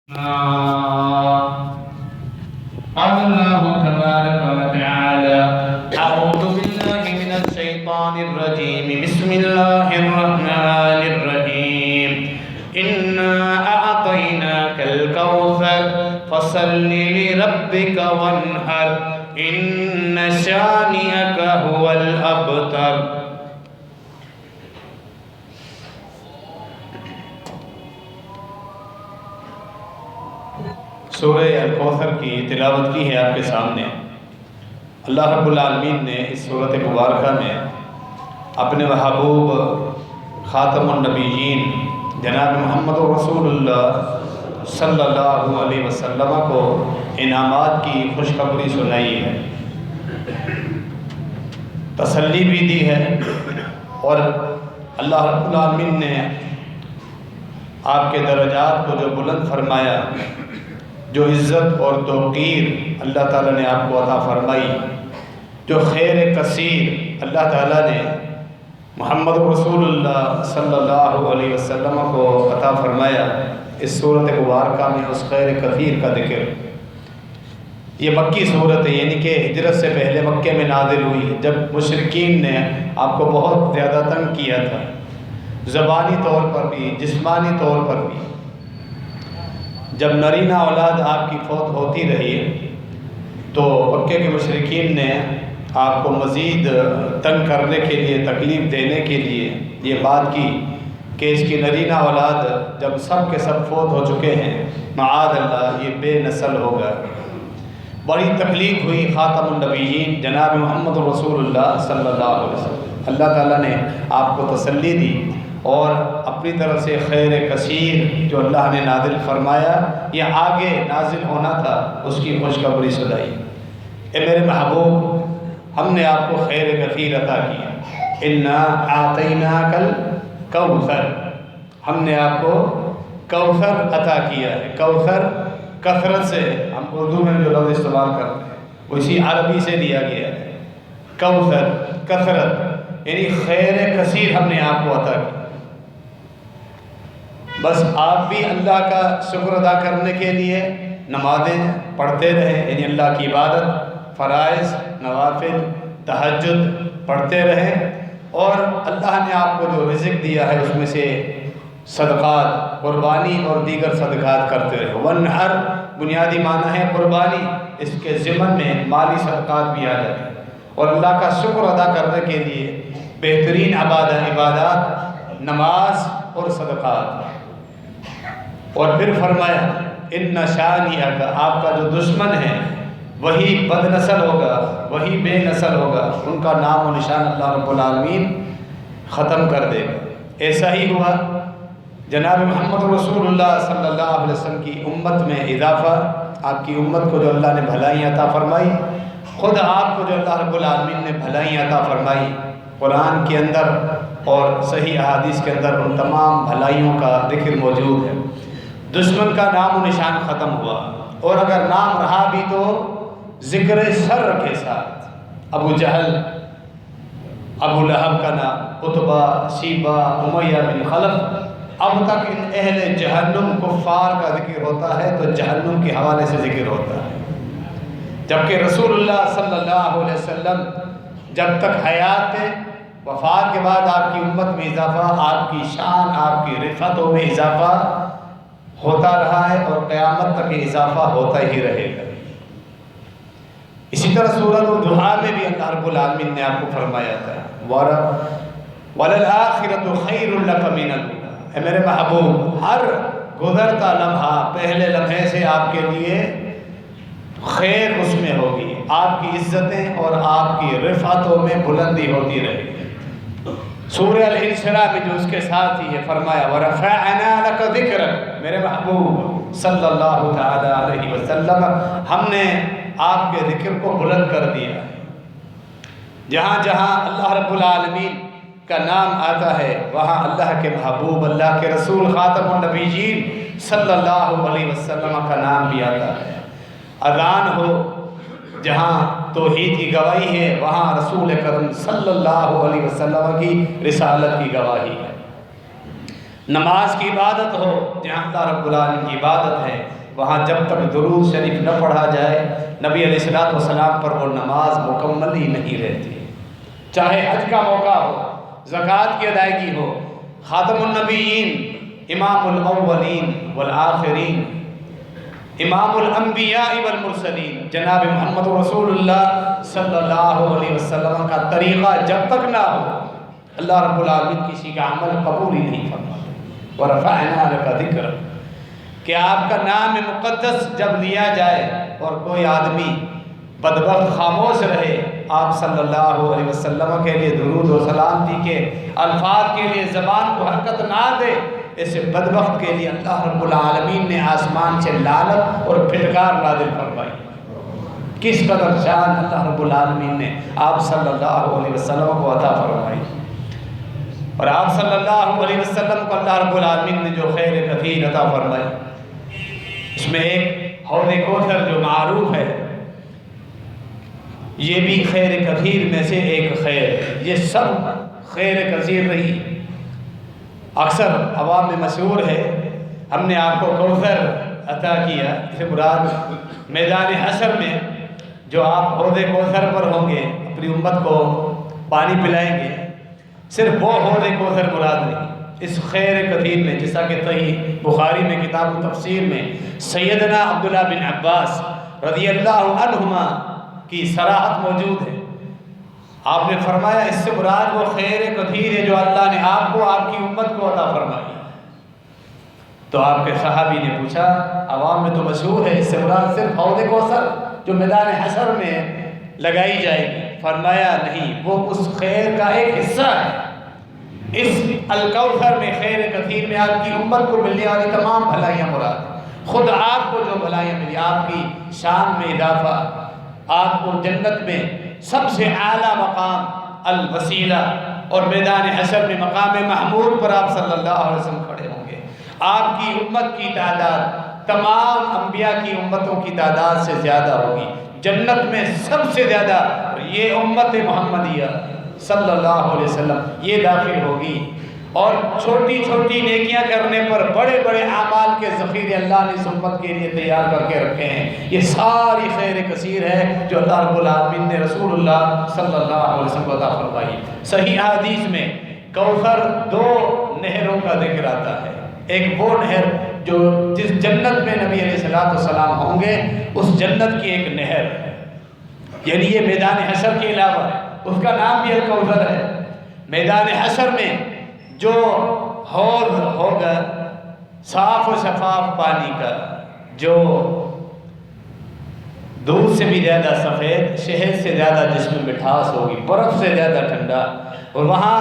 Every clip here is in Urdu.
قال الله تبارك وتعالى أعوذ بالله من الشيطان الرجيم بسم الله الرحمن الرحيم إنا أعطيناك الكوثر فصل لربك وانحر إن شانئك هو الأبتر سورہ الکوثر کی تلاوت کی ہے آپ کے سامنے۔ اللہ رب العالمین نے اس سورۃ مبارکہ میں اپنے محبوب خاتم النبیین جناب محمد رسول اللہ صلی اللہ علیہ وسلم کو انعامات کی خوشخبری سنائی ہے، تسلی بھی دی ہے، اور اللہ رب العالمین نے آپ کے درجات کو جو بلند فرمایا، جو عزت اور توقیر اللہ تعالیٰ نے آپ کو عطا فرمائی، جو خیر کثیر اللہ تعالیٰ نے محمد رسول اللہ صلی اللہ علیہ وسلم کو عطا فرمایا، اس صورت مبارکہ میں اس خیر کثیر کا ذکر۔ یہ مکی صورت ہے، یعنی کہ ہجرت سے پہلے مکے میں نازل ہوئی، جب مشرکین نے آپ کو بہت زیادہ تنگ کیا تھا، زبانی طور پر بھی جسمانی طور پر بھی۔ جب نرینہ اولاد آپ کی فوت ہوتی رہی تو مکے کے مشرکین نے آپ کو مزید تنگ کرنے کے لیے، تکلیف دینے کے لیے یہ بات کی کہ اس کی نرینہ اولاد جب سب کے سب فوت ہو چکے ہیں، معاذ اللہ یہ بے نسل ہوگا۔ بڑی تکلیف ہوئی خاتم النبیین جناب محمد رسول اللہ صلی اللہ علیہ وسلم۔ اللہ تعالیٰ نے آپ کو تسلی دی اور اپنی طرف سے خیر کثیر جو اللہ نے نازل فرمایا، یہ آگے نازل ہونا تھا، اس کی خوشخبری سنائی۔ اے میرے محبوب، ہم نے آپ کو خیر کثیر عطا کیا، انا اعطیناک الکوثر، ہم نے آپ کو کوثر عطا کیا ہے۔ کوثر کثرت سے، ہم اردو میں جو لفظ استعمال کرتے ہیں وہ اسی عربی سے لیا گیا ہے۔ کوثر کثرت یعنی خیر کثیر ہم نے آپ کو عطا کی۔ بس آپ بھی اللہ کا شکر ادا کرنے کے لیے نمازیں پڑھتے رہیں، یعنی اللہ کی عبادت، فرائض، نوافل، تہجد پڑھتے رہیں، اور اللہ نے آپ کو جو رزق دیا ہے اس میں سے صدقات، قربانی اور دیگر صدقات کرتے رہے۔ وانحر بنیادی معنی ہے قربانی، اس کے ضمن میں مالی صدقات بھی آ جاتے ہیں، اور اللہ کا شکر ادا کرنے کے لیے بہترین عبادات نماز اور صدقات۔ اور پھر فرمایا ان شانئک، آپ کا جو دشمن ہے وہی بد نسل ہوگا، وہی بے نسل ہوگا، ان کا نام و نشان اللہ رب العالمین ختم کر دے گا۔ ایسا ہی ہوا، جناب محمد رسول اللہ صلی اللہ علیہ وسلم کی امت میں اضافہ، آپ کی امت کو جو اللہ نے بھلائیاں عطا فرمائی، خود آپ کو جو اللہ رب العالمین نے بھلائیاں عطا فرمائی، قرآن کے اندر اور صحیح احادیث کے اندر ان تمام بھلائیوں کا ذکر موجود ہے۔ دشمن کا نام و نشان ختم ہوا، اور اگر نام رہا بھی تو ذکر سر کے ساتھ۔ ابو جہل، ابو لہب کا نام، عتبہ، شیبہ، امیہ بن خلف، اب تک ان اہل جہنم کفار کا ذکر ہوتا ہے تو جہنم کے حوالے سے ذکر ہوتا ہے، جبکہ رسول اللہ صلی اللہ علیہ وسلم جب تک حیات تھے، وفات کے بعد آپ کی امت میں اضافہ، آپ کی شان، آپ کی رفعتوں میں اضافہ ہوتا رہا ہے، اور قیامت تک یہ اضافہ ہوتا ہی رہے گا۔ اسی طرح سورۃ الضحیٰ میں بھی اللہ رب العالمین نے آپ کو فرمایا تھا وَلَلْآخِرَةُ خَيْرٌ لَكَ مِنَ الْأُولَىٰ، اے میرے محبوب، ہر گزرتا لمحہ پہلے لمحے سے آپ کے لیے خیر اس میں ہوگی، آپ کی عزتیں اور آپ کی رفعتوں میں بلندی ہوتی رہے گی۔ سورہ الانشراح میں جو اس کے ساتھ ہی ہے فرمایا وَرَفَعْنَا لَكَ ذِكْرَكَ، میرے محبوب صلی اللہ تعالی علیہ وسلم، ہم نے آپ کے ذکر کو بلند کر دیا۔ جہاں جہاں اللہ رب العالمین کا نام آتا ہے وہاں اللہ کے محبوب، اللہ کے رسول خاتم النبیین صلی اللہ علیہ وسلم کا نام بھی آتا ہے۔ اذان ہو، جہاں توحید کی گواہی ہے وہاں رسول کرم صلی اللہ علیہ وسلم کی رسالت کی گواہی ہے۔ نماز کی عبادت ہو، جہاں اللہ رب العالمین کی عبادت ہے، وہاں جب تک درود شریف نہ پڑھا جائے نبی علیہ الصلوۃ والسلام پر وہ نماز مکمل ہی نہیں رہتی۔ چاہے حج کا موقع ہو، زکوٰۃ کی ادائیگی ہو، خاتم النبیین، امام الاولین والآخرین، امام الانبیاء والمرسلین، جناب محمد رسول اللہ صلی اللہ علیہ وسلم کا طریقہ جب تک نہ ہو، اللہ رب العالمین کسی کا عمل قبول ہی نہیں فرماتا۔ وَرَفَعْنَا لَكَ ذِكْرَكَ، کہ آپ کا نام مقدس جب لیا جائے اور کوئی آدمی بدبخت خاموش رہے، آپ صلی اللہ علیہ وسلم کے لیے درود و سلامتی کے الفاظ کے لیے زبان کو حرکت نہ دے، اس بدبخت کے لیے اللہ رب العالمین نے آسمان سے لعنت اور پھٹکار نازل فرمائی۔ کس قدر شان اللہ رب العالمین نے آپ صلی اللہ علیہ وسلم کو عطا فرمائی، اور آپ صلی اللہ علیہ وسلم کو اللہ رب العالمین نے جو خیر کثیر عطا فرمائی، اس میں ایک حوض کوثر جو معروف ہے، یہ بھی خیر کثیر میں سے ایک خیر، یہ سب خیر کثیر رہی۔ اکثر عوام میں مشہور ہے، ہم نے آپ کو کوثر عطا کیا، اس سے مراد میدان حشر میں جو آپ حوض کوثر پر ہوں گے، اپنی امت کو پانی پلائیں گے، صرف وہ حوض کوثر مراد نہیں۔ اس خیر کثیر میں، جیسا کہ صحیح بخاری میں کتاب تفسیر میں سیدنا عبداللہ بن عباس رضی اللہ عنہما کی صراحت موجود ہے۔ آپ نے فرمایا اس سے مراد وہ خیر کثیر ہے جو اللہ نے آپ کو، آپ کی امت کو عطا فرمائی۔ تو آپ کے صحابی نے پوچھا، عوام میں تو مشہور ہے، اس سے مراد صرف حوض کوثر جو میدان حشر میں لگائی جائے گی؟ فرمایا نہیں، وہ اس خیر کا ایک حصہ ہے۔ اس الکوثر میں، خیر کثیر میں، آپ کی امت کو ملنے والی تمام بھلائیاں مراد ہیں۔ خود آپ کو جو بھلائیاں ملی، آپ کی شان میں اضافہ، آپ کو جنت میں سب سے اعلیٰ مقام الوسیلہ، اور میدان حشر میں مقام محمود پر آپ صلی اللہ علیہ وسلم کھڑے ہوں گے۔ آپ کی امت کی تعداد تمام انبیاء کی امتوں کی تعداد سے زیادہ ہوگی۔ جنت میں سب سے زیادہ یہ امت محمدیہ صلی اللہ علیہ وسلم یہ داخل ہوگی، اور چھوٹی چھوٹی نیکیاں کرنے پر بڑے بڑے اعمال کے ذخیرے اللہ نے اس امت کے لیے تیار کر کے رکھے ہیں۔ یہ ساری خیر کثیر ہے جو اللہ رب العالمین نے رسول اللہ صلی اللہ علیہ وسلم کو عطا فرمائی۔ صحیح حدیث میں کوثر دو نہروں کا ذکر آتا ہے۔ ایک وہ نہر جو جس جنت میں نبی علیہ الصلوۃ والسلام ہوں گے، اس جنت کی ایک نہر، یعنی یہ میدان حشر کے علاوہ ہے، اس کا نام بھی الکوثر ہے۔ میدان حشر میں جو حوض ہوگا صاف و شفاف پانی کا، جو دودھ سے بھی زیادہ سفید، شہد سے زیادہ جس میں مٹھاس ہوگی، برف سے زیادہ ٹھنڈا، اور وہاں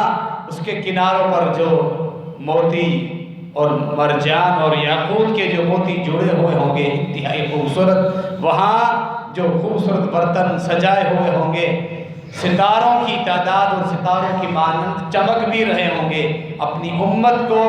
اس کے کناروں پر جو موتی اور مرجان اور یاقوت کے جو موتی جڑے ہوئے ہوں گے انتہائی خوبصورت، وہاں جو خوبصورت برتن سجائے ہوئے ہوں گے، ستاروں کی تعداد اور ستاروں کی مانند چمک بھی رہے ہوں گے، اپنی امت کو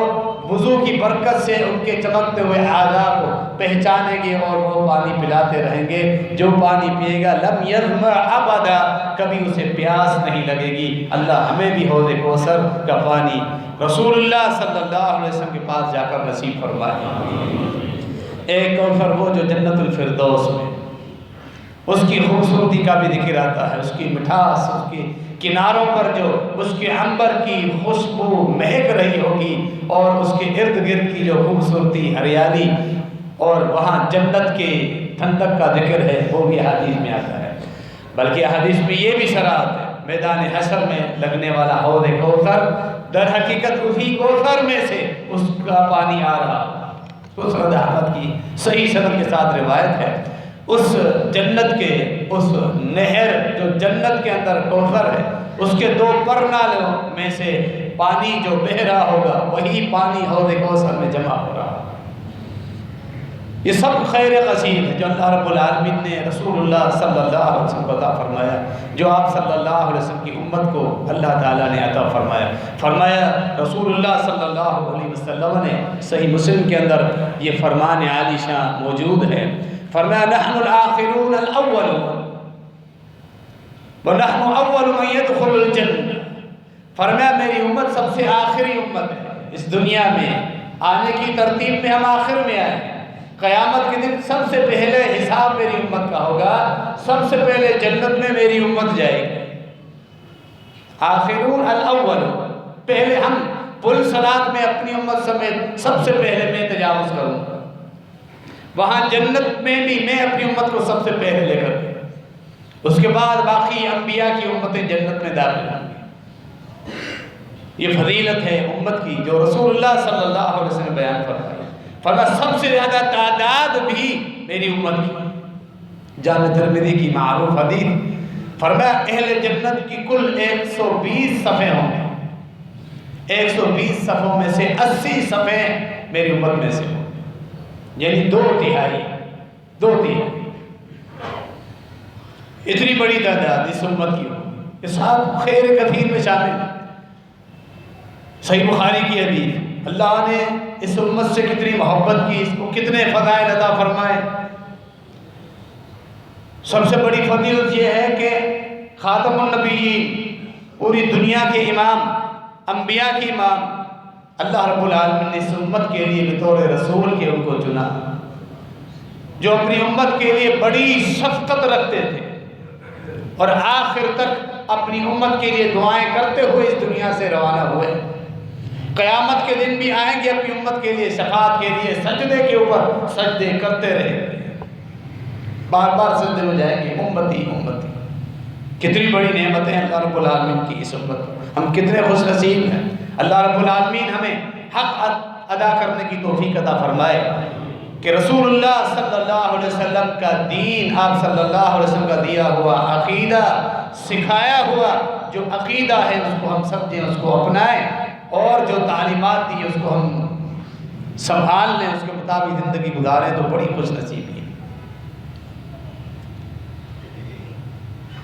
وضو کی برکت سے ان کے چمکتے ہوئے اعضاء کو پہچانیں گے، اور وہ پانی پلاتے رہیں گے۔ جو پانی پیے گا لم یظمأ ابدا، کبھی اسے پیاس نہیں لگے گی۔ اللہ ہمیں بھی حوض کوثر کا پانی رسول اللہ صلی اللہ علیہ وسلم کے پاس جا کر نصیب فرمائے۔ ایک کوثر وہ جو جنت الفردوس میں، اس کی خوبصورتی کا بھی ذکر آتا ہے، اس کی مٹھاس، اس کے کناروں پر جو اس کے عنبر کی خوشبو مہک رہی ہوگی، اور اس کے ارد گرد کی جو خوبصورتی، ہریالی، اور وہاں جنت کے ٹھنڈک کا ذکر ہے، وہ بھی حدیث میں آتا ہے۔ بلکہ حدیث میں یہ بھی صراحت ہے، میدان حشر میں لگنے والا حوض کوثر در حقیقت اسی کوثر میں سے اس کا پانی آ رہا۔ مسند احمد کی صحیح سند کے ساتھ روایت ہے، اس جنت کے اس نہر جو جنت کے اندر کوثر ہے، اس کے دو پرنالوں میں سے پانی جو بہہ رہا ہوگا، وہی پانی حوض کوثر میں جمع ہو رہا۔ یہ سب خیر کثیر ہے جو اللہ رب العالمین نے رسول اللہ صلی اللہ علیہ وسلم کو عطا فرمایا، جو آپ صلی اللہ علیہ وسلم کی امت کو اللہ تعالیٰ نے عطا فرمایا۔ فرمایا رسول اللہ صلی اللہ علیہ وسلم نے، صحیح مسلم کے اندر یہ فرمان عالی شان موجود ہے، فرمایا نحن الآخرون الاولون ونحن اول من يدخل الجنہ۔ فرمایا میری امت سب سے آخری امت ہے، اس دنیا میں آنے کی ترتیب میں ہم آخر میں آئے ہیں۔ قیامت کے دن سب سے پہلے حساب میری امت کا ہوگا، سب سے پہلے جنت میں میری امت جائے گی۔ آخرون الاول، پہلے ہم پل صراط میں اپنی امت سمیت سب سے پہلے میں تجاوز کروں گا، وہاں جنت میں بھی میں اپنی امت کو سب سے پہلے لے کر، اس کے بعد باقی انبیاء کی امتیں جنت میں داخل ہوں گی۔ یہ فضیلت ہے امت کی جو رسول اللہ صلی اللہ علیہ وسلم نے بیان فرمائی۔ فرمایا سب سے زیادہ تعداد بھی میری امت کی، جامع ترمذی کی معروف حدیث، فرمایا اہل جنت کی کل 120 صفحے ہوں گے، 120 صفحوں میں سے 80 صفحے میری امت میں سے ہوں، یعنی 2/3 اتنی بڑی تعداد اس امت کی ہو، اس آپ خیر کثیر میں شامل ہیں۔ صحیح بخاری کی حدیث، اللہ نے اس امت سے کتنی محبت کی، اس کو کتنے فضائل عطا فرمائے۔ سب سے بڑی فضیلت یہ ہے کہ خاتم النبیین، پوری دنیا کے امام، انبیاء کے امام، اللہ رب العالمین نے اس امت کے لیے بطور رسول کے ان کو چنا، جو اپنی امت کے لیے بڑی شفقت رکھتے تھے اور آخر تک اپنی امت کے لیے دعائیں کرتے ہوئے اس دنیا سے روانہ ہوئے۔ قیامت کے دن بھی آئیں گے اپنی امت کے لیے، شفاعت کے لیے سجدے کے اوپر سجدے کرتے رہیں گے، بار بار سجدے میں جائیں گے، امتی امتی۔ کتنی بڑی نعمتیں ہیں اللہ رب العالمین کی اس امت، ہم کتنے خوش نصیب ہیں۔ اللہ رب العالمین ہمیں حق ادا کرنے کی توفیق عطا فرمائے کہ رسول اللہ صلی اللہ علیہ وسلم کا دین، آپ صلی اللہ علیہ وسلم کا دیا ہوا عقیدہ، سکھایا ہوا جو عقیدہ ہے اس کو ہم سمجھیں، اس کو اپنائیں، اور جو تعلیمات دی اس کو ہم سنبھال لیں، اس کے مطابق زندگی گزاریں تو بڑی خوش نصیبی ہے۔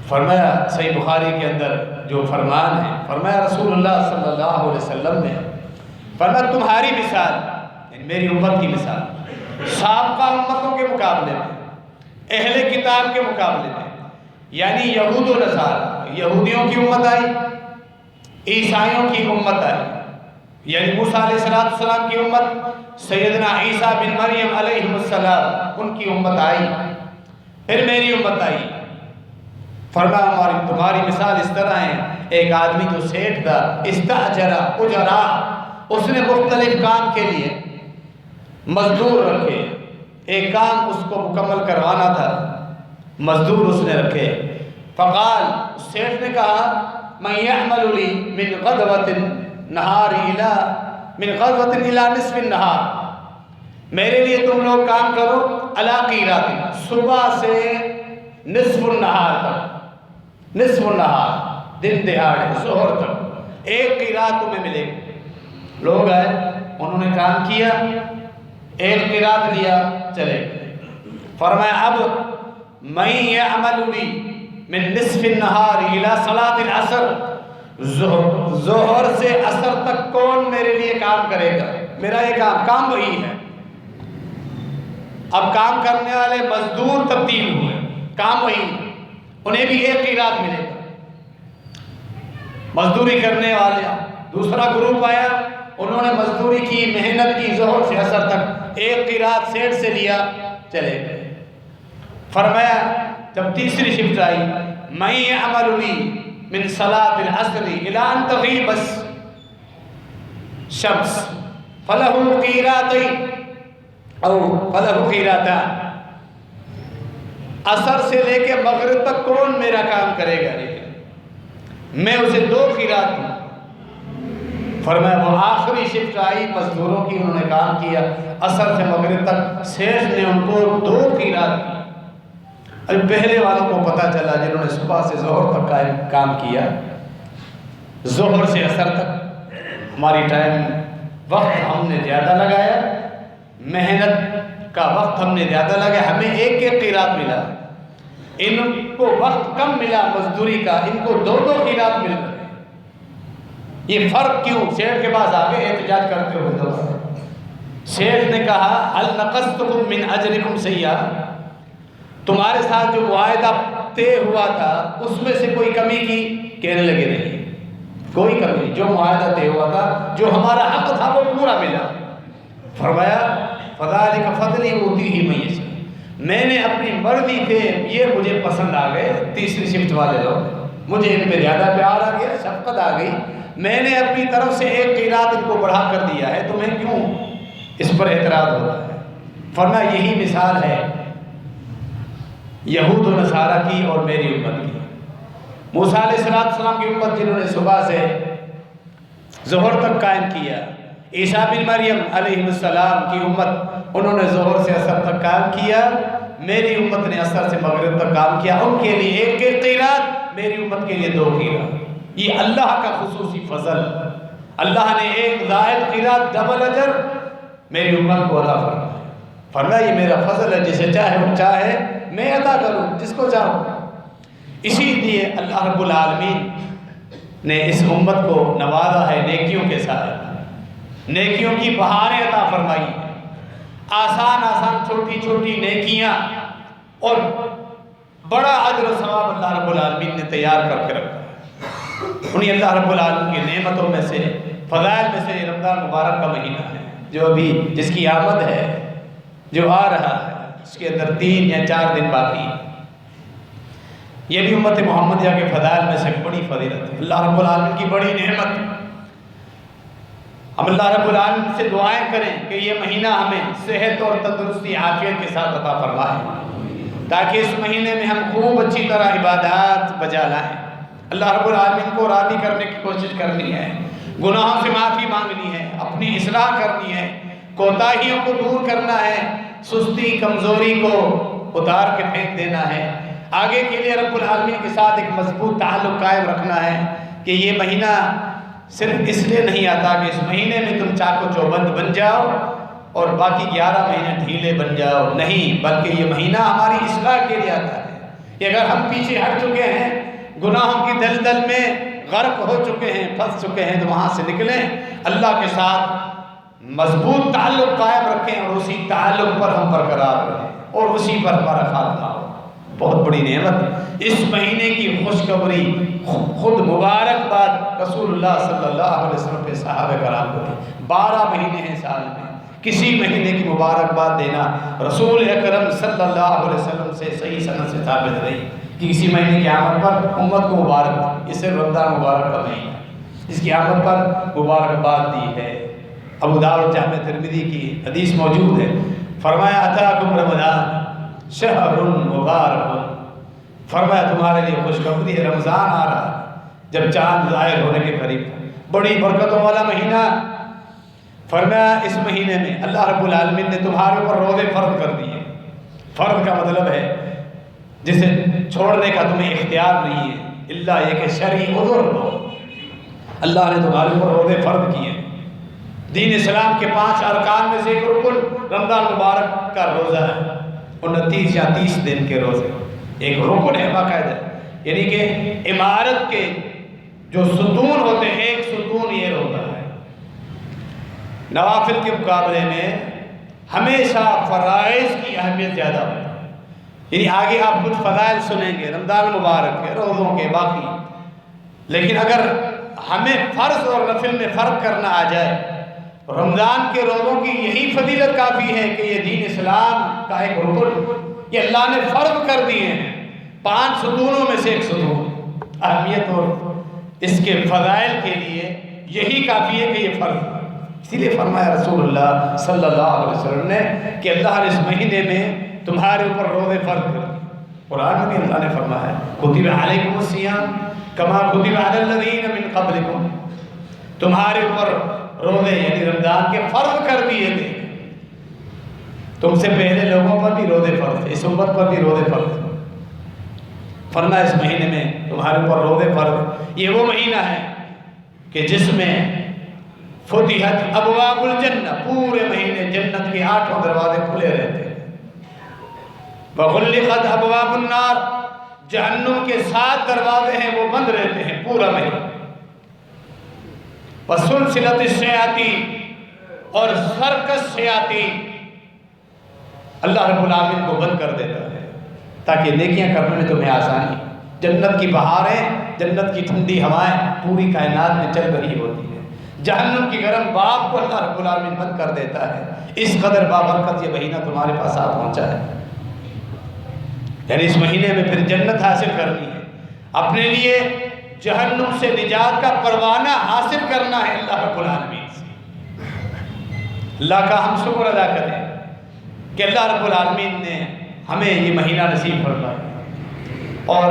فرمایا صحیح بخاری کے اندر جو فرمان ہے، فرمایا رسول اللہ صلی اللہ علیہ وسلم نے فرمایا تمہاری مثال، یعنی میری امت کی مثال، سابقہ امتوں کے مقابلے میں، اہل کتاب کے مقابلے میں، یعنی یہود و نصارہ، یہودیوں کی امت آئی، عیسائیوں کی امت آئی، یعنی موسیٰ علیہ السلام کی امت، سیدنا عیسیٰ بن مریم علیہ السلام ان کی امت آئی، پھر میری امت آئی۔ فرمایا تمہاری مثال اس طرح ہے، ایک آدمی جو سیٹھ تھا، استاجرہ اجرا، اس نے مختلف کام کے لیے مزدور رکھے، ایک کام اس کو مکمل کروانا تھا، مزدور اس نے رکھے۔ فقال، سیٹھ نے کہا من يعمل لي من غدوة النهار إلى نصف النهار، میرے لیے تم لوگ کام کرو علی قیرات، صبح سے نصف النہار تک، نصف النہار دن دہاڑے ظہر تک ایک قیرات تمہیں ملے گی۔ لوگ آئے، انہوں نے کام کیا، ایک قیرات لیا، چلے گئے۔ فرمایا اب من يعمل لي من نصف النہار الى صلاة العصر، ظہر سے عصر تک کون میرے لیے کام کرے گا؟ میرا یہ کام وہی ہے۔ اب کام کرنے والے مزدور تبدیل ہوئے، کام وہی، انہیں بھی ایک قیرات ملے گا۔ مزدوری کرنے والے دوسرا گروپ آیا، انہوں نے مزدوری کی، محنت کی، ظہر سے عصر تک ایک قیرات سیٹ سے لیا، چلے گئے۔ فرمایا جب تیسری شفٹ آئی، من يعمل لي من صلاة العصر إلى أن تغيب الشمس فله قيراتين أو فله قيراتان، عصر سے لے کے مغرب تک کون میرا کام کرے گا؟ میں اسے 2 قیرات دوں۔ فرمایا وہ آخری شفٹ آئی مزدوروں کی، انہوں نے کام کیا عصر سے مغرب تک، سیٹھ نے ان کو 2 قیرات دی۔ اب پہلے والوں کو پتہ چلا جنہوں نے صبح سے ظہر تک کام کیا، ظہر سے عصر تک ہماری ٹائم وقت ہم نے زیادہ لگایا، محنت کا وقت ہم نے زیادہ لگایا، ہمیں ایک ایک قیرات ملا، ان کو وقت کم ملا مزدوری کا، ان کو 2 قیرات مل رہے۔ یہ فرق کیوں؟ سیٹھ کے پاس آگے احتجاج کرتے ہوئے دوبارہ سیٹھ نے کہا هل نقصتکم من اجرکم شیئا، تمہارے ساتھ جو معاہدہ طے ہوا تھا اس میں سے کوئی کمی کی؟ کہنے لگے نہیں۔ کوئی کمی نہیں، جو معاہدہ طے ہوا تھا، جو ہمارا حق تھا وہ پورا ملا۔ فرمایا فذلک فضلی اؤتیہ من یشاء، میں نے اپنی مرضی سے یہ مجھے پسند آ گئے، تیسری شفٹ والے لوگ، مجھے ان پہ زیادہ پیار آ گیا، شفقت آ گئی، میں نے اپنی طرف سے ایک قیراط ان کو بڑھا کر دیا ہے، تمہیں کیوں اس پر اعتراض ہوتا ہے؟ فرمایا یہی مثال ہے یہود و نصارہ کی اور میری امت کی۔ موسیٰ علیہ السلام کی امت جنہوں نے صبح سے ظہر تک قائم کیا، عیسیٰ بن مریم علیہ السلام کی امت انہوں نے ظہر سے عصر تک قائم کیا، میری امت نے عصر سے مغرب تک کام کیا، ان کے لیے ایک ایک قیراط، میری امت کے لیے 2 قیراط۔ یہ اللہ کا خصوصی فضل، اللہ نے ایک زائد قیراط ڈبل اجر میری امت کو عطا فرمایا۔ فرمایا یہ میرا فضل ہے، جسے چاہے وہ چاہے میں عطا کروں، جس کو چاہوں۔ اسی لیے اللہ رب العالمین نے اس امت کو نوازا ہے نیکیوں کے ساتھ، نیکیوں کی بہاریں عطا فرمائی، آسان آسان چھوٹی چھوٹی نیکیاں اور بڑا اجر و ثواب اللہ رب العالمین نے تیار کر کے رکھا ہے۔ انہیں اللہ رب العالمین کی نعمتوں میں سے، فضائل میں سے رمضان مبارک کا مہینہ ہے، جو ابھی جس کی آمد ہے، جو آ رہا ہے، اس کے اندر 3 یا 4 دن باقی۔ یہ بھی امت محمدیہ کے فضائل میں سے بڑی فضیلت ہے، اللہ رب العالمین کی بڑی نعمت۔ ہم اللہ رب العالمین سے دعائیں کریں کہ یہ مہینہ ہمیں صحت اور تندرستی عافیت کے ساتھ عطا فرمائے، تاکہ اس مہینے میں ہم خوب اچھی طرح عبادات بجا لائیں۔ اللہ رب العالمین کو راضی کرنے کی کوشش کرنی ہے، گناہوں سے معافی مانگنی ہے، اپنی اصلاح کرنی ہے، کوتاہیوں کو دور کرنا ہے، سستی کمزوری کو اتار کے پھینک دینا ہے، آگے کے لیے رب العالمین کے ساتھ ایک مضبوط تعلق قائم رکھنا ہے کہ یہ مہینہ صرف اس لیے نہیں آتا کہ اس مہینے میں تم چاق و چوبند بن جاؤ اور باقی 11 مہینے ڈھیلے بن جاؤ، نہیں، بلکہ یہ مہینہ ہماری اصلاح کے لیے آتا ہے کہ اگر ہم پیچھے ہٹ چکے ہیں، گناہوں کی دلدل میں غرق ہو چکے ہیں، پھنس چکے ہیں، تو وہاں سے نکلیں، اللہ کے ساتھ مضبوط تعلق قائم رکھیں اور اسی تعلق پر ہم برقرار رہیں اور اسی پر ہمارا خاتمہ ہو۔ بہت بڑی نعمت، اس مہینے کی خوشخبری خود مبارکباد رسول اللہ صلی اللہ علیہ وسلم پہ صحابہ کرام کو دی۔ 12 مہینے ہیں سال میں، کسی مہینے کی مبارکباد دینا رسول اکرم صلی اللہ علیہ وسلم سے صحیح سند سے ثابت رہی کہ کسی مہینے کی آمد پر امت کو مبارک دی۔ اس سے رمضان مبارک کا مہینہ اس کی آمد پر مبارکباد دی ہے۔ ابو داؤد جامع ترمذی کی حدیث موجود ہے، فرمایا اتاکم رمضان شہر مبارک، فرمایا تمہارے لیے خوشخبری ہے، رمضان آ رہا ہے، جب چاند ظاہر ہونے کے قریب، بڑی برکتوں والا مہینہ۔ فرمایا اس مہینے میں اللہ رب العالمین نے تمہارے اوپر روزے فرض کر دیے۔ فرض کا مطلب ہے جسے چھوڑنے کا تمہیں اختیار نہیں ہے، اللہ یہ کہ شرعی عذر ہو، اللہ نے تمہارے اوپر روزے فرض کیے۔ دین اسلام کے 5 ارکان میں سے ایک رکن رمضان مبارک کا روزہ ہے، 29 یا 30 دن کے روزے ایک رکن ہے باقاعدہ، یعنی کہ عمارت کے جو ستون ہوتے ہیں ایک ستون یہ روزہ ہے۔ نوافل کے مقابلے میں ہمیشہ فرائض کی اہمیت زیادہ ہوتی ہے، یعنی آگے آپ کچھ فضائل سنیں گے رمضان مبارک کے روزوں کے باقی، لیکن اگر ہمیں فرض اور نفل میں فرق کرنا آ جائے، رمضان کے روزوں کی یہی فضیلت کافی ہے کہ یہ دین اسلام کا ایک رکن، یہ اللہ نے فرض کر دیے ہیں، 5 ستونوں میں سے ایک ستون، اہمیت اور اس کے فضائل کے لیے یہی کافی ہے کہ یہ فرض ہے۔ اسی لیے فرمایا رسول اللہ صلی اللہ علیہ وسلم نے کہ اللہ نے اس مہینے میں تمہارے اوپر روزے فرض کر دیے۔ قرآن میں بھی اللہ نے فرمایا کتب علیکم الصیام کما کتب علی الذین من قبلکم، تمہارے اوپر روزے یعنی رمضان کے فرض کر دیے گئے، تم سے پہلے لوگوں پر بھی روزے فرض تھے، اس امت پر بھی روزے فرض تھے۔ فرمایا اس مہینے میں تمہارے اوپر روزے فرض، یہ وہ مہینہ ہے کہ جس میں فتحت ابواب الجنہ، پورے مہینے جنت کے 8 دروازے کھلے رہتے ہیں، وغلقت ابواب النار، جہنم کے 7 دروازے ہیں وہ بند رہتے ہیں پورا مہینہ، وسلسلت الشیاطین، اور سرکش شیاطین اللہ رب العالمین کو بند کر دیتا ہے تاکہ نیکیاں کرنے میں تمہیں آسانی، جنت کی بہاریں جنت کی ٹھنڈی ہوائیں پوری کائنات میں چل رہی ہوتی ہیں، جہنم کی گرم باب کو اللہ رب العالمین بند کر دیتا ہے۔ اس قدر بابرکت یہ مہینہ تمہارے پاس آ پہنچا ہے، یعنی اس مہینے میں پھر جنت حاصل کرنی ہے، اپنے لیے جہنم سے نجات کا پروانہ حاصل کرنا ہے اللہ رب العالمین سے۔ اللہ کا ہم شکر ادا کریں کہ اللہ رب العالمین نے ہمیں یہ مہینہ نصیب فرمایا، اور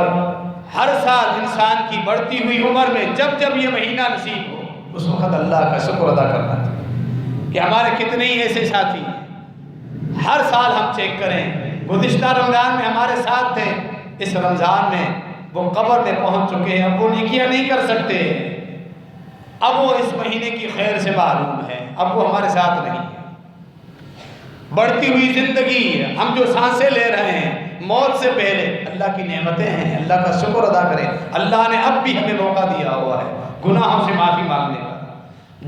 ہر سال انسان کی بڑھتی ہوئی عمر میں جب جب یہ مہینہ نصیب ہو اس وقت اللہ کا شکر ادا کرنا چاہیے کہ ہمارے کتنے ہی ایسے ساتھی ہیں۔ ہر سال ہم چیک کریں، گزشتہ رمضان میں ہمارے ساتھ تھے، اس رمضان میں وہ قبر میں پہنچ چکے ہیں، اب وہ نیکیاں نہیں کر سکتے، اب وہ اس مہینے کی خیر سے معروم ہے، اب وہ ہمارے ساتھ نہیں۔ بڑھتی ہوئی زندگی، ہم جو سانسیں لے رہے ہیں موت سے پہلے، اللہ کی نعمتیں ہیں، اللہ کا شکر ادا کریں۔ اللہ نے اب بھی ہمیں موقع دیا ہوا ہے گناہوں سے معافی مانگنے کا،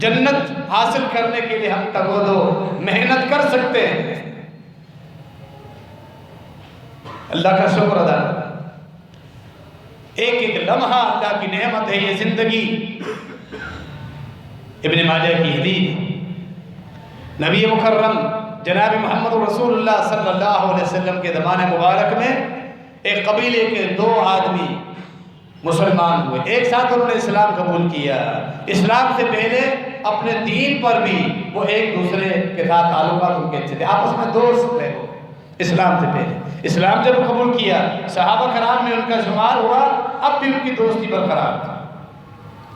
جنت حاصل کرنے کے لیے ہم تگ و دو محنت کر سکتے ہیں، اللہ کا شکر ادا کریں۔ ایک ایک لمحہ اللہ کی نعمت ہے یہ زندگی۔ ابن ماجہ کی حدیث، نبی مکرم جناب محمد رسول اللہ صلی اللہ علیہ وسلم کے زمانے مبارک میں ایک قبیلے کے 2 آدمی مسلمان ہوئے، ایک ساتھ انہوں نے اسلام قبول کیا۔ اسلام سے پہلے اپنے دین پر بھی وہ ایک دوسرے کے ساتھ تعلقات ان کے اچھے تھے، آپس میں دوست تھے وہ اسلام سے پہلے۔ اسلام جب قبول کیا صحابہ کرام میں ان کا شمار ہوا، اب بھی ان کی دوستی برقرار تھی،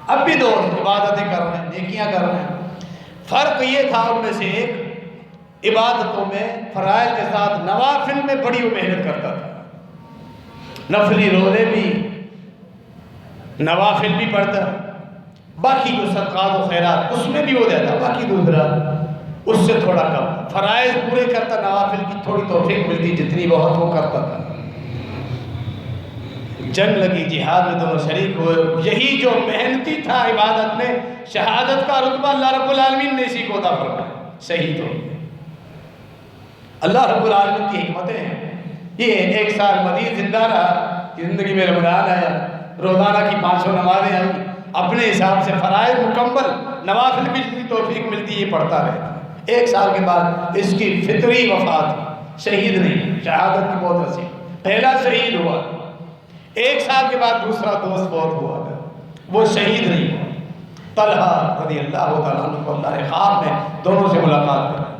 اب بھی دوست عبادتیں کر رہے ہیں، نیکیاں کر رہے ہیں۔ فرق یہ تھا ان میں سے ایک عبادتوں میں فرائض کے ساتھ نوافل میں بڑی وہ محنت کرتا تھا، نفلی روزے بھی نوافل بھی پڑھتا، باقی جو صدقات و خیرات اس میں بھی ہو جاتا، باقی دوسرا اس سے تھوڑا کم، فرائض پورے کرتا، نوافل کی تھوڑی توفیق ملتی جتنی بہت وہ کرتا تھا۔ جنگ لگی، جہاد میں دونوں شریک ہوئے، یہی جو محنتی تھا عبادت میں، شہادت کا رتبہ اللہ رب العالمین نے اسی کو عطا فرمایا، شہید ہو گئے۔ اللہ رب العالمین کی حکمتیں ہیں۔ یہ 1 سال مزید زندہ رہا، زندگی میں رمضان آیا، روزانہ کی 500 نمازیں آئی، اپنے حساب سے فرائض مکمل، نوافل کی جتنی توفیق ملتی یہ پڑھتا رہتا۔ 1 سال کے بعد اس کی فطری وفات، شہید نہیں، شہادت کی بہت نصیب، پہلا شہید ہوا، 1 سال کے بعد دوسرا دوست بہت ہوا، وہ شہید نہیں ہوا۔ طلحہ رضی اللہ تعالیٰ عنہ کو اللہ نے خواب میں دونوں سے ملاقات کرائی،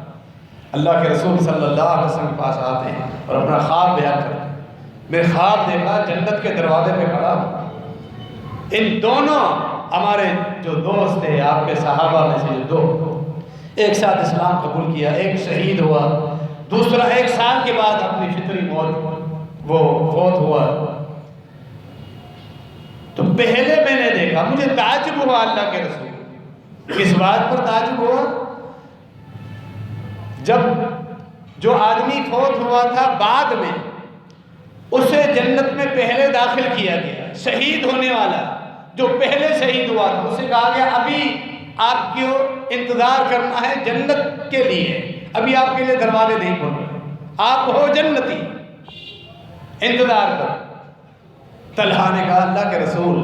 اللہ کے رسول صلی اللہ علیہ وسلم کے پاس آتے ہیں اور اپنا خواب بیان کرتے ہیں، میں خواب دیکھا جنت کے دروازے پہ کھڑا ہوں، ان دونوں ہمارے جو دوست تھے آپ کے صحابہ میں سے جو 2 ایک ساتھ اسلام قبول کیا، ایک شہید ہوا، دوسرا 1 سال کے بعد اپنی فطری موت وہ فوت ہوا۔ تو پہلے میں نے دیکھا، مجھے تعجب ہوا اللہ کے رسول، کس بات پر تعجب ہوا؟ جب جو آدمی فوت ہوا تھا بعد میں اسے جنت میں پہلے داخل کیا گیا، شہید ہونے والا جو پہلے شہید ہوا تھا اسے کہا گیا ابھی آپ کو انتظار کرنا ہے جنت کے لیے، ابھی آپ کے لیے دروازے نہیں کھول رہے، آپ ہو جنتی، انتظار کرو۔ طلحہ نے کہا اللہ کے رسول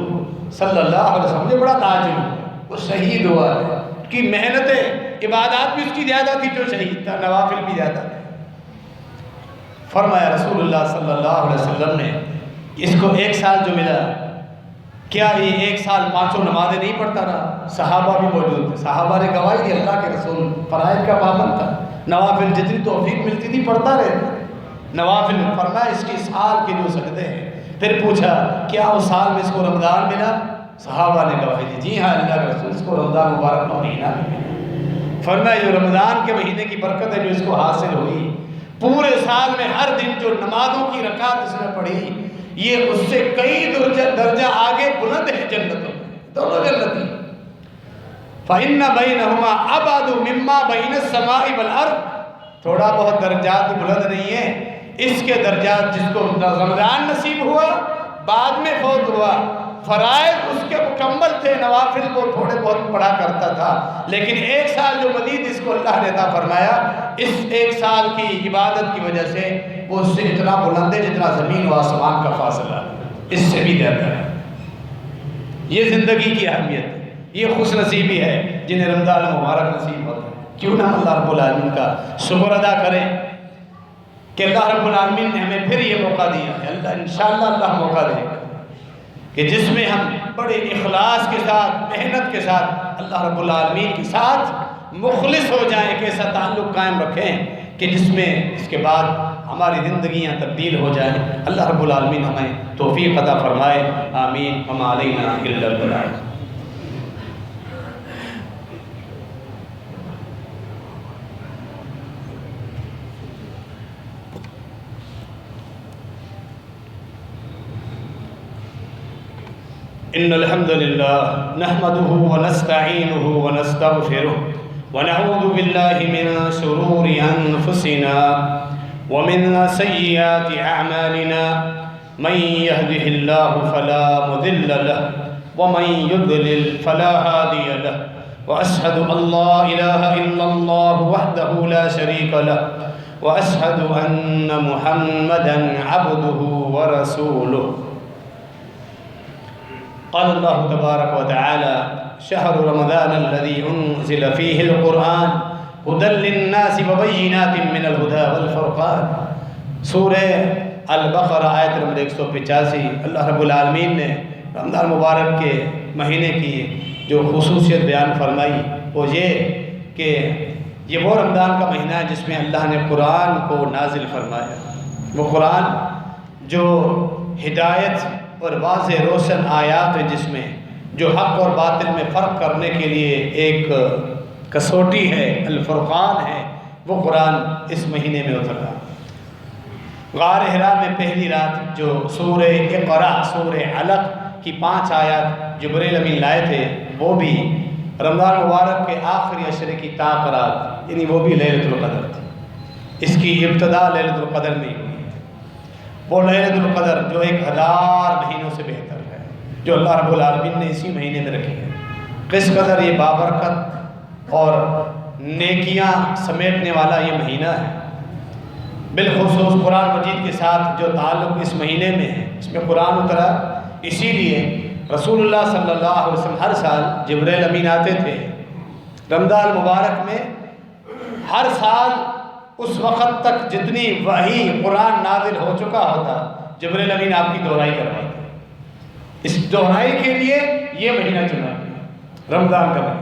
صلی اللہ علیہ وسلم، مجھے بڑا تعجب ہوا، وہ شہید ہوا ہے، کی محنتیں عبادات بھی اس کی زیادہ تھی جو شہید تھا، نوافل بھی زیادہ تھے۔ فرمایا رسول اللہ صلی اللہ علیہ وسلم نے اس کو 1 سال جو ملا، کیا یہ 1 سال 500 نمازیں نہیں پڑھتا رہا؟ صحابہ بھی موجود تھے، صحابہ نے گواہی دی اللہ کے رسول فرائض کا پابند تھا، نوافل جتنی توفیق ملتی تھی پڑھتا رہتا، نوافل۔ فرمایا اس کی سال کے جو سجدے ہیں، پھر پوچھا کیا اس سال میں اس کو رمضان ملا؟ صحابہ نے گواہی دی جی ہاں اللہ کے رسول اس کو رمضان مبارک کا مہینہ بھی ملا۔ فرمایا جو رمضان کے مہینے کی برکت ہے جو اس کو حاصل ہوئی، پورے سال میں ہر دن جو نمازوں کی رکعت اس نے پڑھی، یہ اس سے کئی درجہ آگے بلند ہے جنتوں میں، دونوں جنتی۔ فَإِنَّ بَيْنَهُمَا أَبْعَدُ مِمَّا بَيْنَ السَّمَاءِ وَالْأَرْضِ، تھوڑا بہت درجات بلند نہیں ہے، اس کے درجات جس کو رمضان نصیب ہوا بعد میں فوت ہوا، فرائض اس کے مکمل تھے، نوافل وہ تھوڑے بہت پڑھا کرتا تھا، لیکن 1 سال جو مزید اس کو اللہ نے عطا فرمایا، اس 1 سال کی عبادت کی وجہ سے وہ اس سے اتنا بلند ہے جتنا زمین و آسمان کا فاصلہ، اس سے بھی زیادہ ہے۔ یہ زندگی کی اہمیت ہے، یہ خوش نصیبی ہے جنہیں رمضان مبارک نصیب ہوتا ہے۔ کیوں نہ اللہ رب العالمین کا شکر ادا کریں کہ اللہ رب العالمین نے ہمیں پھر یہ موقع دیا ہے۔ اللہ انشاءاللہ اللہ موقع دے گا کہ جس میں ہم بڑے اخلاص کے ساتھ، محنت کے ساتھ اللہ رب العالمین کے ساتھ مخلص ہو جائیں، ایک ایسا تعلق قائم رکھیں کہ جس میں اس کے بعد ہماری زندگیاں تبدیل ہو جائیں۔ اللہ رب العالمین ہمیں توفیق عطا فرمائے، آمین۔ وما علینا الا البلاغ۔ ان الحمد للہ نحمده ونستعینه ونستغفره ونعوذ باللہ من شرور انفسنا ومن سیئات اعمالنا من يهده الله فلا مضل له ومن يضلل فلا هادي له واشهد ان لا اله الا الله وحده لا شريك له واشهد ان محمدا عبده ورسوله۔ قال الله تبارك وتعالى شهر رمضان الذي أنزل فيه القرآن هدى للناس وبينات من الهدى والفرقان۔ سورہ البقرہ آیت نمبر 185۔ اللہ رب العالمین نے رمضان مبارک کے مہینے کی جو خصوصیت بیان فرمائی وہ یہ کہ یہ وہ رمضان کا مہینہ ہے جس میں اللہ نے قرآن کو نازل فرمایا۔ وہ قرآن جو ہدایت اور واضح روشن آیات ہے، جس میں جو حق اور باطل میں فرق کرنے کے لیے ایک کسوٹی ہے، الفرقان ہے، وہ قرآن اس مہینے میں اترا۔ غار حرا میں پہلی رات جو سورہ اقرا، سورہ علق کی 5 آیات جبرائیل امین لائے تھے، وہ بھی رمضان مبارک کے آخری عشرے کی رات، یعنی وہ بھی لیلۃ القدر تھی۔ اس کی ابتدا لیلۃ القدر میں ہوئی، وہ لیلۃ القدر جو 1000 مہینوں سے بہتر ہے، جو اللہ رب العالمین نے اسی مہینے میں رکھی ہے۔ کس قدر یہ بابرکت اور نیکیاں سمیٹنے والا یہ مہینہ ہے۔ بالخصوص قرآن مجید کے ساتھ جو تعلق اس مہینے میں ہے، اس میں قرآن اترا، اسی لیے رسول اللہ صلی اللہ علیہ وسلم ہر سال جبرائیل امین آتے تھے رمضان مبارک میں۔ ہر سال اس وقت تک جتنی وحی قرآن نازل ہو چکا ہوتا، جبرائیل امین آپ کی دہرائی کرواتے۔ اس دہرائی کے لیے یہ مہینہ چنا گیا، رمضان کا مہینہ۔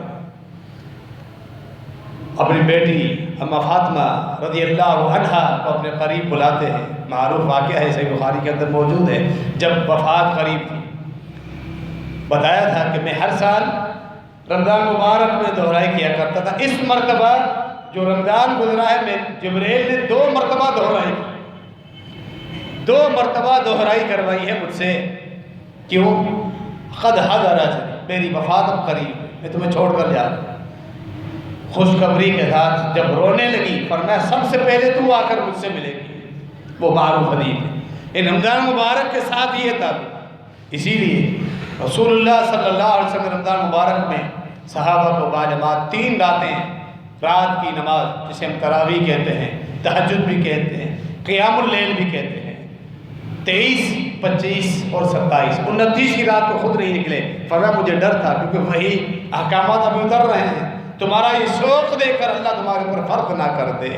اپنی بیٹی اما فاطمہ رضی اللہ عنہا کو اپنے قریب بلاتے ہیں۔ معروف واقعہ ہے، صحیح بخاری کے اندر موجود ہے، جب وفات قریب تھی بتایا تھا کہ میں ہر سال رمضان مبارک میں دہرائی کیا کرتا تھا۔ اس مرتبہ جو رمضان گزرا ہے، میں جبرائیل نے 2 مرتبہ دہرائی کی، 2 مرتبہ دہرائی کروائی ہے مجھ سے۔ کیوں؟ قد حضر اجلی، میری وفات اب قریب ہے، میں تمہیں چھوڑ کر جا رہا ہوں۔ خوشخبری کے ساتھ جب رونے لگی، فرمایا سب سے پہلے تو آ کر مجھ سے ملے گی۔ وہ معروف حدیث ہے۔ ان رمضان مبارک کے ساتھ یہ تھا، اسی لیے رسول اللہ صلی اللہ علیہ وسلم رمضان مبارک میں صحابہ کو باجماعت 3 راتیں، رات کی نماز جسے ہم تراویح کہتے ہیں، تہجد بھی کہتے ہیں، قیام اللیل بھی کہتے ہیں، 23، 25 اور 27، 29 کی رات کو خود نہیں نکلے۔ فرمایا مجھے ڈر تھا کیونکہ وہی احکامات ابھی اتر رہے ہیں، تمہارا یہ شوق دیکھ کر اللہ تمہارے اوپر فرق نہ کر دے،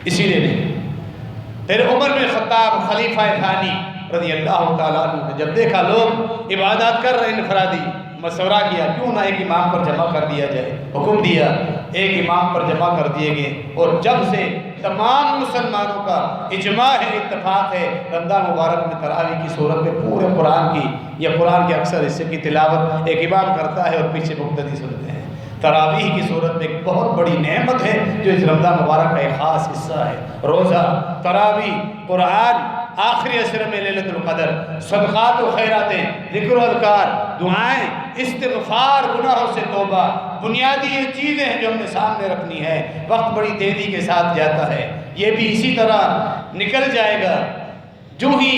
اسی لیے نہیں۔ پھر عمر بن خطاب خلیفہ ثانی رضی اللہ تعالیٰ عنہ نے جب دیکھا لوگ عبادات کر رہے ہیں انفرادی، مشورہ کیا کیوں نہ ایک امام پر جمع کر دیا جائے، حکم دیا، ایک امام پر جمع کر دیے گئے۔ اور جب سے تمام مسلمانوں کا اجماع ہے، اتفاق ہے، رمضان مبارک میں تراویح کی صورت میں پورے قرآن کی یا قرآن کے اکثر حصے کی تلاوت ایک امام کرتا ہے اور پیچھے مقتدی سنتے ہیں۔ تراویح کی صورت میں ایک بہت بڑی نعمت ہے جو اس رمضان مبارک کا ایک خاص حصہ ہے۔ روزہ، تراویح، قرآن، آخری عشر میں لیلۃ القدر، صدقات و خیراتیں، ذکر و اذکار، دعائیں، استغفار، گناہوں سے توبہ، بنیادی یہ چیزیں ہیں جو ہم نے سامنے رکھنی ہے۔ وقت بڑی تیزی کے ساتھ جاتا ہے، یہ بھی اسی طرح نکل جائے گا۔ جو ہی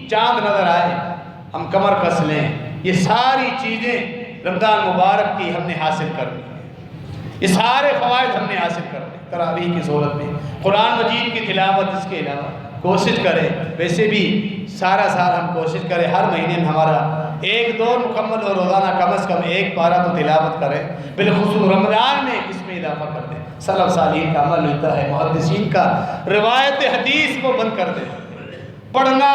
چاند نظر آئے ہم کمر کس لیں۔ یہ ساری چیزیں رمضان مبارک کی ہم نے حاصل کرنی ہے، یہ سارے فوائد ہم نے حاصل کرنے۔ تراویح کی صورت میں قرآن مجید کی تلاوت، اس کے علاوہ کوشش کریں، ویسے بھی سارا سال ہم کوشش کریں ہر مہینے میں ہمارا ایک دور مکمل اور روزانہ کم از کم ایک پارہ تو تلاوت کریں، بالخصوص رمضان میں اس میں اضافہ کر دیں۔ سلف صالحین کا عمل ہوتا ہے، محدثین کا روایت حدیث کو بند کر دیں، پڑھنا